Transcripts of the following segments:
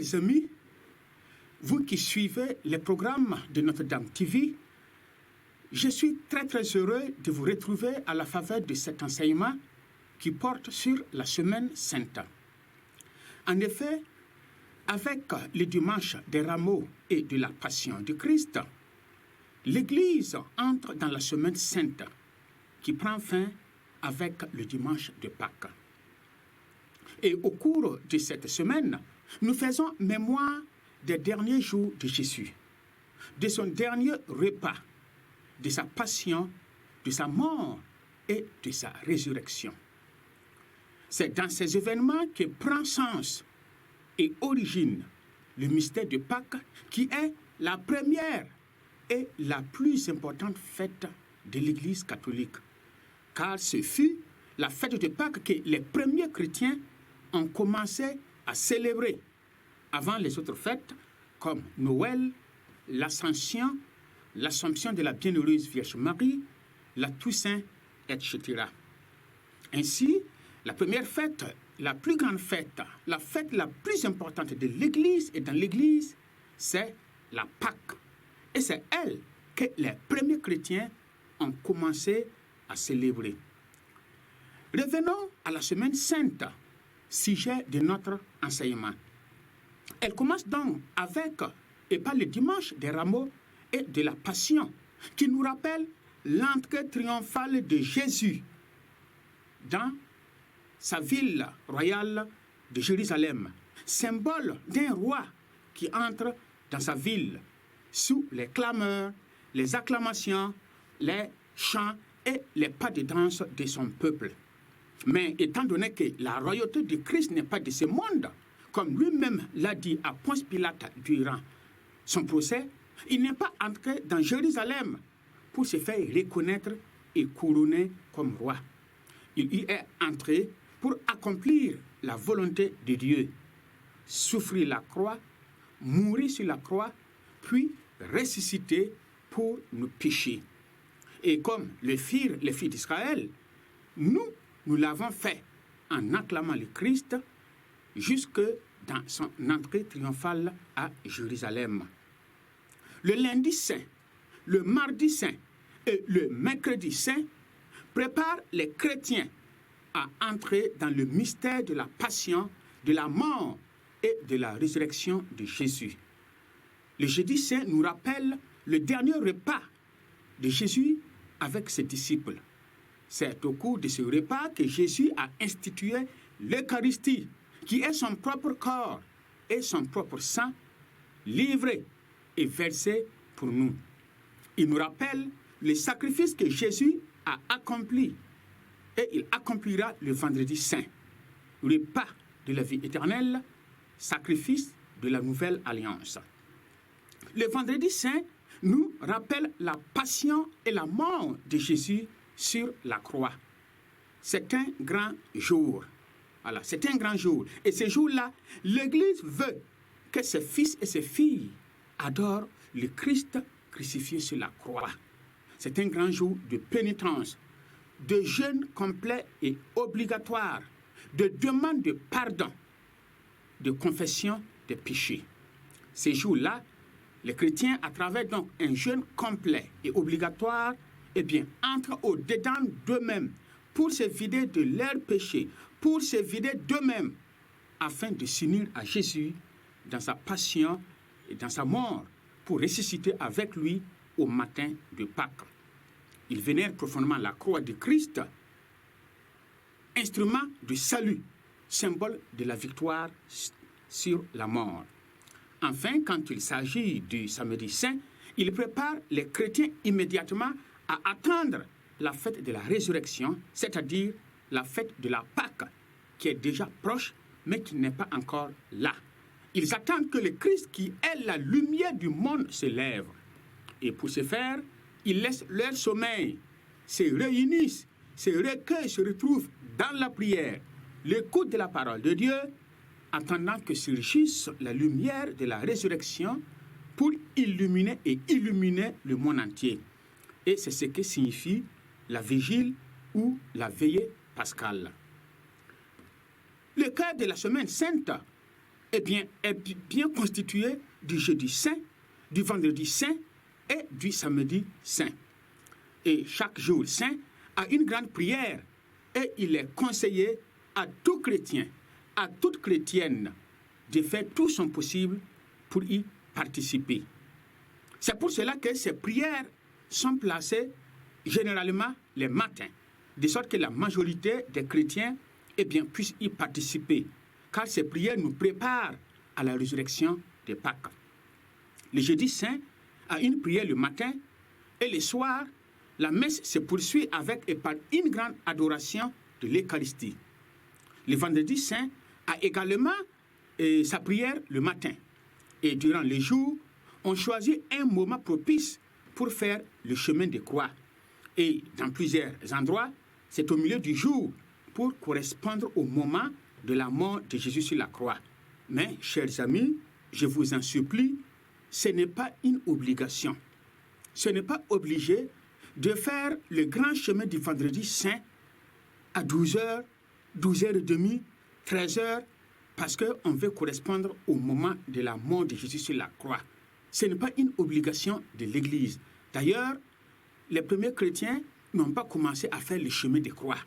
Fidèles amis, vous qui suivez les programmes de Notre-Dame TV, je suis très heureux de vous retrouver à la faveur de cet enseignement qui porte sur la Semaine Sainte. En effet, avec le dimanche des Rameaux et de la Passion du Christ, l'Église entre dans la Semaine Sainte qui prend fin avec le dimanche de Pâques. Et au cours de cette semaine, nous faisons mémoire des derniers jours de Jésus, de son dernier repas, de sa passion, de sa mort et de sa résurrection. C'est dans ces événements que prend sens et origine le mystère de Pâques, qui est la première et la plus importante fête de l'Église catholique, car ce fut la fête de Pâques que les premiers chrétiens ont commencé à célébrer avant les autres fêtes comme Noël, l'Ascension, l'Assomption de la Bienheureuse Vierge Marie, la Toussaint, etc. Ainsi, la première fête, la plus grande fête, la fête la plus importante de l'Église et dans l'Église, c'est la Pâque. Et c'est elle que les premiers chrétiens ont commencé à célébrer. Revenons à la Semaine Sainte, sujet de notre enseignement. Elle commence donc avec et par le dimanche des Rameaux et de la Passion, qui nous rappelle l'entrée triomphale de Jésus dans sa ville royale de Jérusalem, symbole d'un roi qui entre dans sa ville sous les clameurs, les acclamations, les chants et les pas de danse de son peuple. Mais étant donné que la royauté de Christ n'est pas de ce monde, comme lui-même l'a dit à Ponce Pilate durant son procès, il n'est pas entré dans Jérusalem pour se faire reconnaître et couronner comme roi. Il y est entré pour accomplir la volonté de Dieu, souffrir la croix, mourir sur la croix, puis ressusciter pour nos péchés. Et comme le firent les filles d'Israël, nous l'avons fait en acclamant le Christ jusque dans son entrée triomphale à Jérusalem. Le lundi saint, le mardi saint et le mercredi saint préparent les chrétiens à entrer dans le mystère de la passion, de la mort et de la résurrection de Jésus. Le jeudi saint nous rappelle le dernier repas de Jésus avec ses disciples. C'est au cours de ce repas que Jésus a institué l'Eucharistie, qui est son propre corps et son propre sang, livré et versé pour nous. Il nous rappelle le sacrifice que Jésus a accompli et il accomplira le vendredi saint, repas de la vie éternelle, sacrifice de la nouvelle alliance. Le vendredi saint nous rappelle la passion et la mort de Jésus sur la croix. C'est un grand jour. Voilà, c'est un grand jour. Et ce jour-là, l'Église veut que ses fils et ses filles adorent le Christ crucifié sur la croix. C'est un grand jour de pénitence, de jeûne complet et obligatoire, de demande de pardon, de confession des péchés. Ces jours-là, les chrétiens, à travers donc un jeûne complet et obligatoire, entrent au-dedans d'eux-mêmes pour se vider de leurs péchés, pour se vider d'eux-mêmes, afin de s'unir à Jésus dans sa passion et dans sa mort, pour ressusciter avec lui au matin de Pâques. Ils vénèrent profondément la croix de Christ, instrument de salut, symbole de la victoire sur la mort. Enfin, quand il s'agit du samedi saint, il prépare les chrétiens immédiatement à attendre la fête de la résurrection, c'est-à-dire la fête de la Pâque, qui est déjà proche, mais qui n'est pas encore là. Ils attendent que le Christ, qui est la lumière du monde, se lève. Et pour ce faire, ils laissent leur sommeil, se réunissent, se recueillent, se retrouvent dans la prière, l'écoute de la parole de Dieu, attendant que surgisse la lumière de la résurrection pour illuminer le monde entier. Et c'est ce que signifie la vigile ou la veillée pascale. Le cœur de la Semaine Sainte est bien constitué du jeudi saint, du vendredi saint et du samedi saint. Et chaque jour saint a une grande prière et il est conseillé à tout chrétien, à toute chrétienne de faire tout son possible pour y participer. C'est pour cela que ces prières sont placées généralement les matins, de sorte que la majorité des chrétiens puissent y participer, car ces prières nous préparent à la résurrection de Pâques. Le jeudi saint a une prière le matin et le soir, la messe se poursuit avec et par une grande adoration de l'Eucharistie. Le vendredi saint a également sa prière le matin. Et durant les jours, on choisit un moment propice pour faire le chemin de croix. Et dans plusieurs endroits, c'est au milieu du jour pour correspondre au moment de la mort de Jésus sur la croix. Mais, chers amis, je vous en supplie, ce n'est pas une obligation. Ce n'est pas obligé de faire le grand chemin du vendredi saint à 12h, 12h30, 13h, parce qu'on veut correspondre au moment de la mort de Jésus sur la croix. Ce n'est pas une obligation de l'Église. D'ailleurs, les premiers chrétiens n'ont pas commencé à faire le chemin de croix.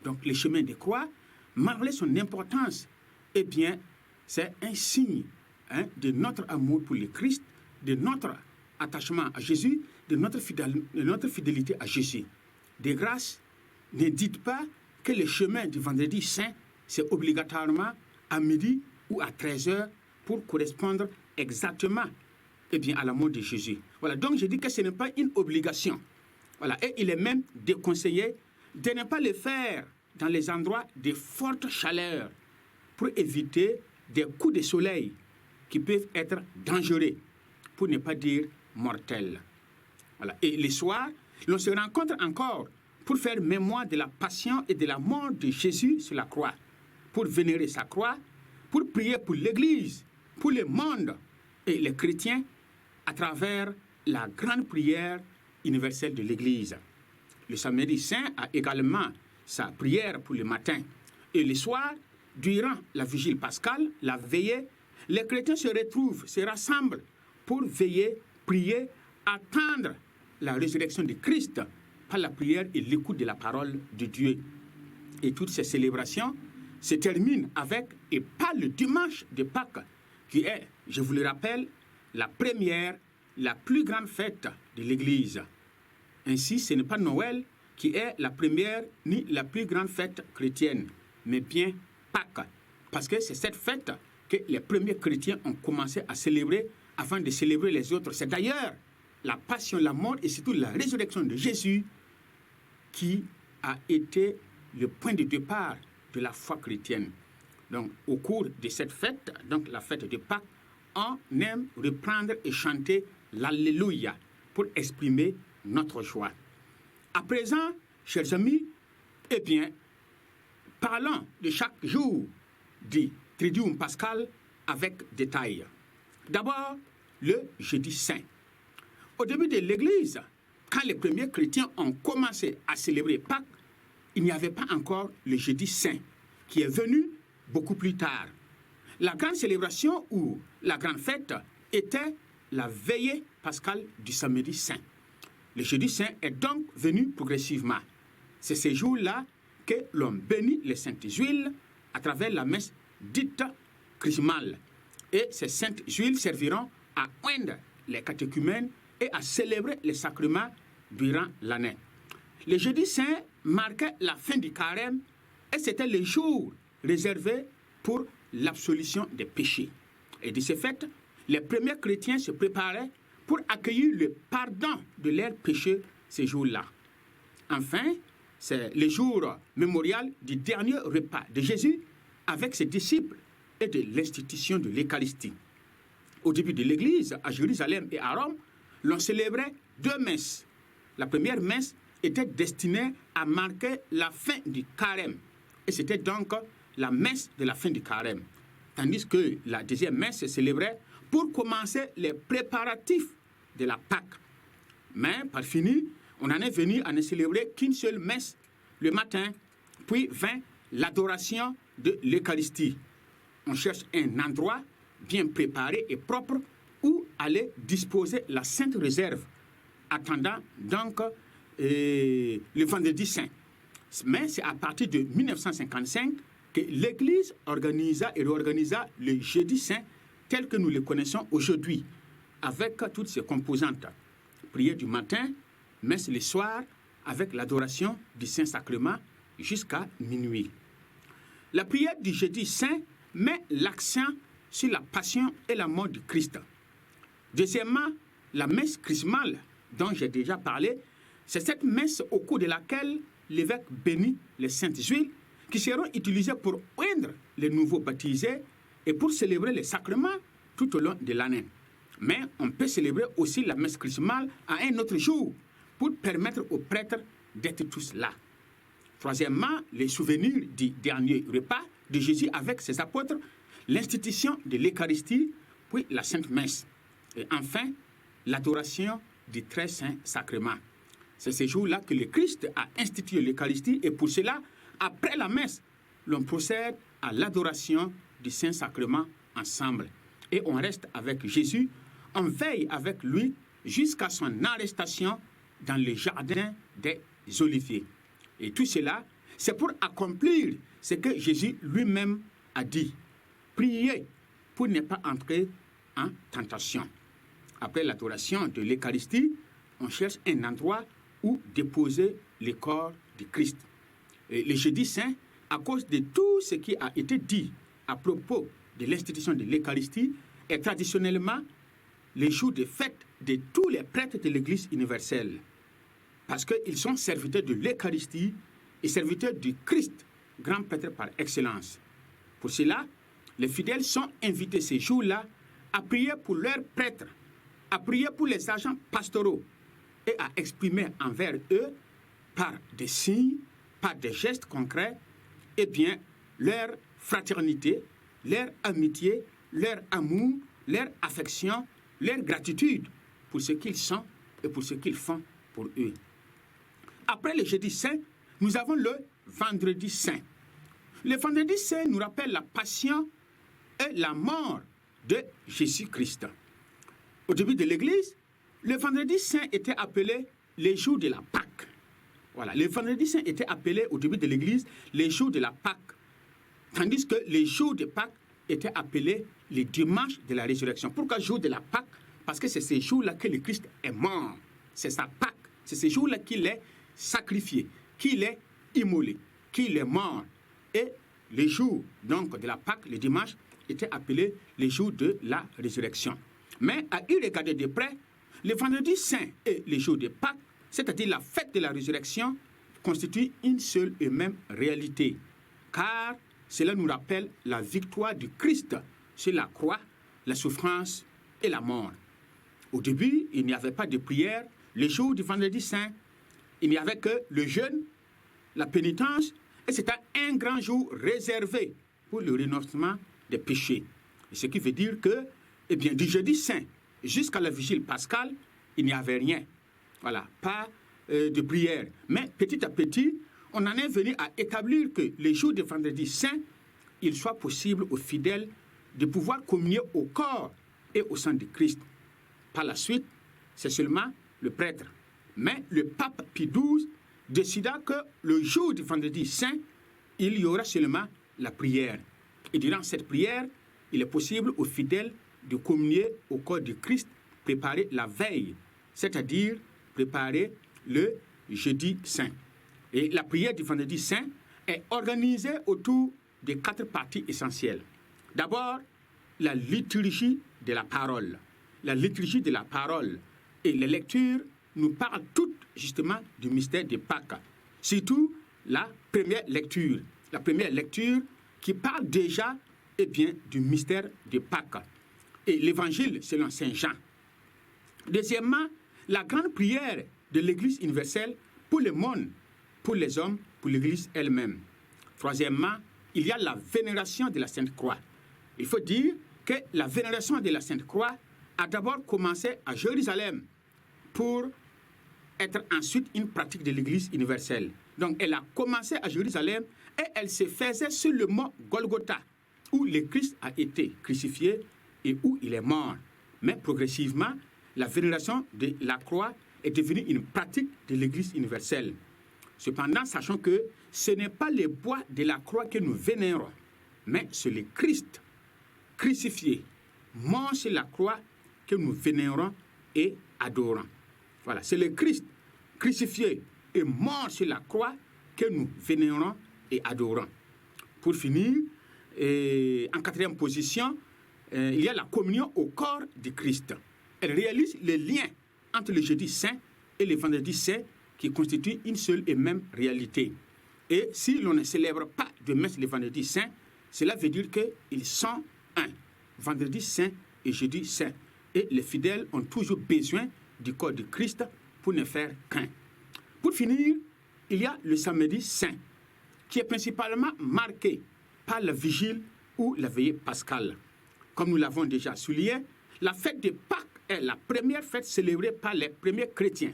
Donc, le chemin de croix, malgré son importance, c'est un signe de notre amour pour le Christ, de notre attachement à Jésus, de notre fidélité à Jésus. De grâce, ne dites pas que le chemin du vendredi saint, c'est obligatoirement à midi ou à 13h pour correspondre exactement à la mort de Jésus. Voilà, donc je dis que ce n'est pas une obligation. Voilà, et il est même déconseillé de ne pas le faire dans les endroits de forte chaleur pour éviter des coups de soleil qui peuvent être dangereux, pour ne pas dire mortels. Voilà. Et le soir, l'on se rencontre encore pour faire mémoire de la passion et de la mort de Jésus sur la croix, pour vénérer sa croix, pour prier pour l'Église, pour le monde et les chrétiens à travers la grande prière universelle de l'Église. Le samedi saint a également sa prière pour le matin. Et le soir, durant la vigile pascale, la veillée, les chrétiens se retrouvent, se rassemblent pour veiller, prier, attendre la résurrection de Christ par la prière et l'écoute de la parole de Dieu. Et toutes ces célébrations se terminent avec et par le dimanche de Pâques, qui est, je vous le rappelle, la première, la plus grande fête de l'Église. Ainsi, ce n'est pas Noël qui est la première ni la plus grande fête chrétienne, mais bien Pâques. Parce que c'est cette fête que les premiers chrétiens ont commencé à célébrer avant de célébrer les autres. C'est d'ailleurs la passion, la mort et surtout la résurrection de Jésus qui a été le point de départ de la foi chrétienne. Donc, au cours de cette fête, donc la fête de Pâques, on aime reprendre et chanter l'Alléluia pour exprimer notre joie. À présent, chers amis, parlons de chaque jour du Triduum Pascal avec détail. D'abord, le jeudi saint. Au début de l'Église, quand les premiers chrétiens ont commencé à célébrer Pâques, il n'y avait pas encore le jeudi saint, qui est venu beaucoup plus tard. La grande célébration ou la grande fête était la veillée pascale du samedi saint. Le jeudi saint est donc venu progressivement. C'est ces jours-là que l'on bénit les saintes huiles à travers la messe dite chrismale. Et ces saintes huiles serviront à oindre les catéchumènes et à célébrer les sacrements durant l'année. Le jeudi saint marquait la fin du carême et c'était le jour réservé pour l'absolution des péchés. Et de ce fait, les premiers chrétiens se préparaient pour accueillir le pardon de leurs péchés ces jours-là. Enfin, c'est le jour mémorial du dernier repas de Jésus avec ses disciples et de l'institution de l'Eucharistie. Au début de l'Église, à Jérusalem et à Rome, l'on célébrait deux messes. La première messe était destinée à marquer la fin du carême. Et c'était donc la messe de la fin du carême. Tandis que la deuxième messe se célébrait pour commencer les préparatifs de la Pâque. Mais, par fini, on en est venu à ne célébrer qu'une seule messe le matin, puis vint l'adoration de l'Eucharistie. On cherche un endroit bien préparée et propre où allait disposer la Sainte Réserve, attendant donc le vendredi saint. Mais c'est à partir de 1955 que l'Église organisa et réorganisa le jeudi saint tel que nous le connaissons aujourd'hui, avec toutes ses composantes. Prière du matin, messe le soir, avec l'adoration du Saint-Sacrement jusqu'à minuit. La prière du jeudi saint met l'accent sur la passion et la mort du Christ. Deuxièmement, la messe chrismale, dont j'ai déjà parlé, c'est cette messe au cours de laquelle l'évêque bénit les saintes huiles qui seront utilisées pour oindre les nouveaux baptisés et pour célébrer les sacrements tout au long de l'année. Mais on peut célébrer aussi la messe chrismale à un autre jour pour permettre aux prêtres d'être tous là. Troisièmement, les souvenirs du dernier repas de Jésus avec ses apôtres, l'institution de l'Eucharistie, puis la Sainte Messe. Et enfin, l'adoration du très saint sacrement. C'est ce jour-là que le Christ a institué l'Eucharistie et pour cela, après la messe, l'on procède à l'adoration du saint sacrement ensemble. Et on reste avec Jésus, on veille avec lui jusqu'à son arrestation dans le jardin des Oliviers. Et tout cela, c'est pour accomplir ce que Jésus lui-même a dit. Priez pour ne pas entrer en tentation. Après l'adoration de l'Eucharistie, on cherche un endroit où déposer le corps du Christ. Et le jeudi saint, à cause de tout ce qui a été dit à propos de l'institution de l'Eucharistie, est traditionnellement le jour de fête de tous les prêtres de l'Église universelle. Parce qu'ils sont serviteurs de l'Eucharistie et serviteurs du Christ, grand prêtre par excellence. Pour cela, les fidèles sont invités ces jours-là à prier pour leurs prêtres, à prier pour les agents pastoraux et à exprimer envers eux, par des signes, par des gestes concrets, eh bien, leur fraternité, leur amitié, leur amour, leur affection, leur gratitude pour ce qu'ils sont et pour ce qu'ils font pour eux. Après le jeudi saint, nous avons le vendredi saint. Le vendredi saint nous rappelle la passion et la mort de Jésus-Christ. Au début de l'Église, le vendredi saint était appelé les jours de la Pâque. Voilà, le vendredi saint était appelé au début de l'Église les jours de la Pâque, tandis que les jours de Pâques étaient appelés les dimanches de la résurrection. Pourquoi jour de la Pâque? Parce que c'est ces jours-là que le Christ est mort. C'est sa Pâque. C'est ces jours-là qu'il est sacrifié, qu'il est immolé, qu'il est mort. Et les jours donc de la Pâque, le dimanche, étaient appelés les jours de la résurrection. Mais à y regarder de près, le vendredi saint et les jours de Pâques, c'est-à-dire la fête de la résurrection, constituent une seule et même réalité. Car cela nous rappelle la victoire du Christ sur la croix, la souffrance et la mort. Au début, il n'y avait pas de prière. Les jours du vendredi saint, il n'y avait que le jeûne, la pénitence, et c'était un grand jour réservé pour le renoncement des péchés. Ce qui veut dire que, eh bien, du jeudi saint jusqu'à la vigile pascale, il n'y avait rien. Voilà, pas de prière. Mais petit à petit, on en est venu à établir que les jours de vendredi saint, il soit possible aux fidèles de pouvoir communier au corps et au sang de Christ. Par la suite, c'est seulement le prêtre. Mais le pape Pie XII décida que le jour du vendredi saint, il y aura seulement la prière. Et durant cette prière, il est possible aux fidèles de communier au corps du Christ préparé la veille, c'est-à-dire préparé le jeudi saint. Et la prière du vendredi saint est organisée autour de 4 parties essentielles. D'abord, la liturgie de la parole. La liturgie de la parole et les lectures nous parlent toutes justement du mystère de Pâques. Surtout la première lecture. La première lecture qui parle déjà eh bien, du mystère de Pâques. Et l'évangile selon Saint Jean. Deuxièmement, la grande prière de l'Église universelle pour le monde, pour les hommes, pour l'Église elle-même. Troisièmement, il y a la vénération de la Sainte Croix. Il faut dire que la vénération de la Sainte Croix a d'abord commencé à Jérusalem pour être ensuite une pratique de l'Église universelle. Donc elle a commencé à Jérusalem et elle se faisait sur le mont Golgotha où le Christ a été crucifié et où il est mort. Mais progressivement, la vénération de la croix est devenue une pratique de l'Église universelle. Cependant, sachons que ce n'est pas le bois de la croix que nous vénérons, mais c'est le Christ crucifié, mort sur la croix, que nous vénérons et adorons. Voilà, c'est le Christ crucifié et mort sur la croix que nous vénérons et adorons. Pour finir, en quatrième position, il y a la communion au corps du Christ. Elle réalise le lien entre le jeudi saint et le vendredi saint qui constituent une seule et même réalité. Et si l'on ne célèbre pas de messe le vendredi saint, cela veut dire qu'ils sont un, vendredi saint et jeudi saint. Et les fidèles ont toujours besoin du corps de Christ pour ne faire qu'un. Pour finir, il y a le samedi saint, qui est principalement marqué par la vigile ou la veillée pascale. Comme nous l'avons déjà souligné, la fête de Pâques est la première fête célébrée par les premiers chrétiens,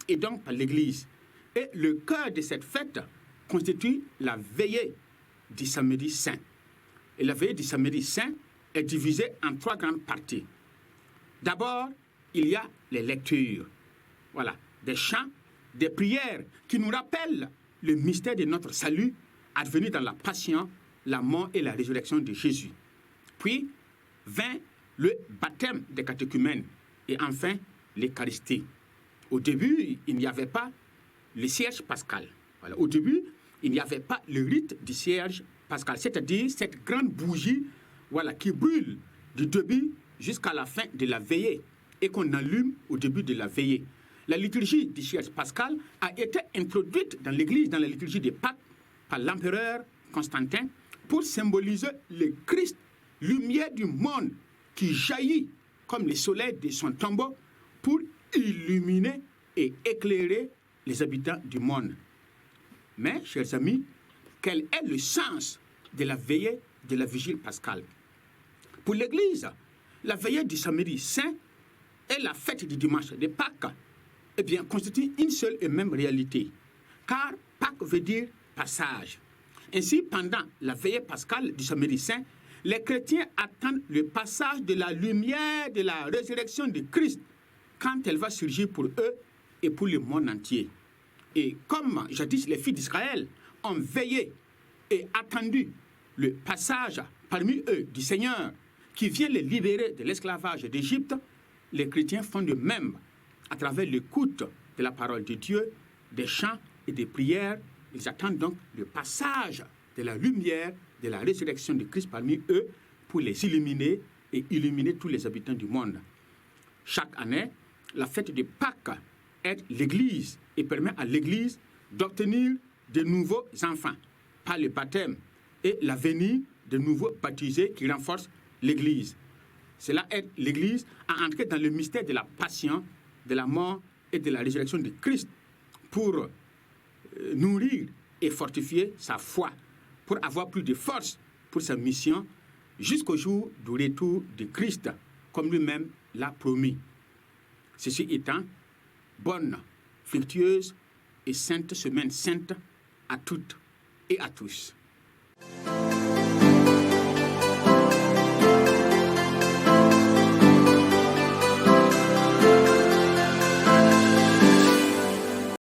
et donc par l'Église. Et le cœur de cette fête constitue la veillée du samedi saint. Et la veillée du samedi saint est divisée en trois grandes parties. D'abord, il y a les lectures, voilà, des chants, des prières qui nous rappellent le mystère de notre salut advenu dans la passion, la mort et la résurrection de Jésus. Puis vint le baptême des catéchumènes et enfin l'Eucharistie. Au début, il n'y avait pas le cierge pascal. Voilà. Au début, il n'y avait pas le rite du cierge pascal, c'est-à-dire cette grande bougie, voilà, qui brûle du début jusqu'à la fin de la veillée et qu'on allume au début de la veillée. La liturgie du cierge pascal a été introduite dans l'Église, dans la liturgie des Pâques, par l'empereur Constantin pour symboliser le Christ, lumière du monde qui jaillit comme le soleil de son tombeau pour illuminer et éclairer les habitants du monde. Mais, chers amis, quel est le sens de la veillée de la vigile pascale? Pour l'Église, la veillée du samedi saint et la fête du dimanche de Pâques constituent une seule et même réalité, car Pâques veut dire passage. Ainsi, pendant la veillée pascale du samedi saint, les chrétiens attendent le passage de la lumière de la résurrection de Christ quand elle va surgir pour eux et pour le monde entier. Et comme jadis les filles d'Israël ont veillé et attendu le passage parmi eux du Seigneur qui vient les libérer de l'esclavage d'Égypte, les chrétiens font de même à travers l'écoute de la parole de Dieu, des chants et des prières. Ils attendent donc le passage de la lumière de la résurrection de Christ parmi eux pour les illuminer et illuminer tous les habitants du monde. Chaque année, la fête de Pâques aide l'Église et permet à l'Église d'obtenir de nouveaux enfants par le baptême et la venue de nouveaux baptisés qui renforcent l'Église. Cela aide l'Église à entrer dans le mystère de la passion, de la mort et de la résurrection de Christ pour nourrir et fortifier sa foi, pour avoir plus de force pour sa mission jusqu'au jour du retour de Christ, comme lui-même l'a promis. Ceci étant, bonne, fructueuse et sainte semaine sainte à toutes et à tous.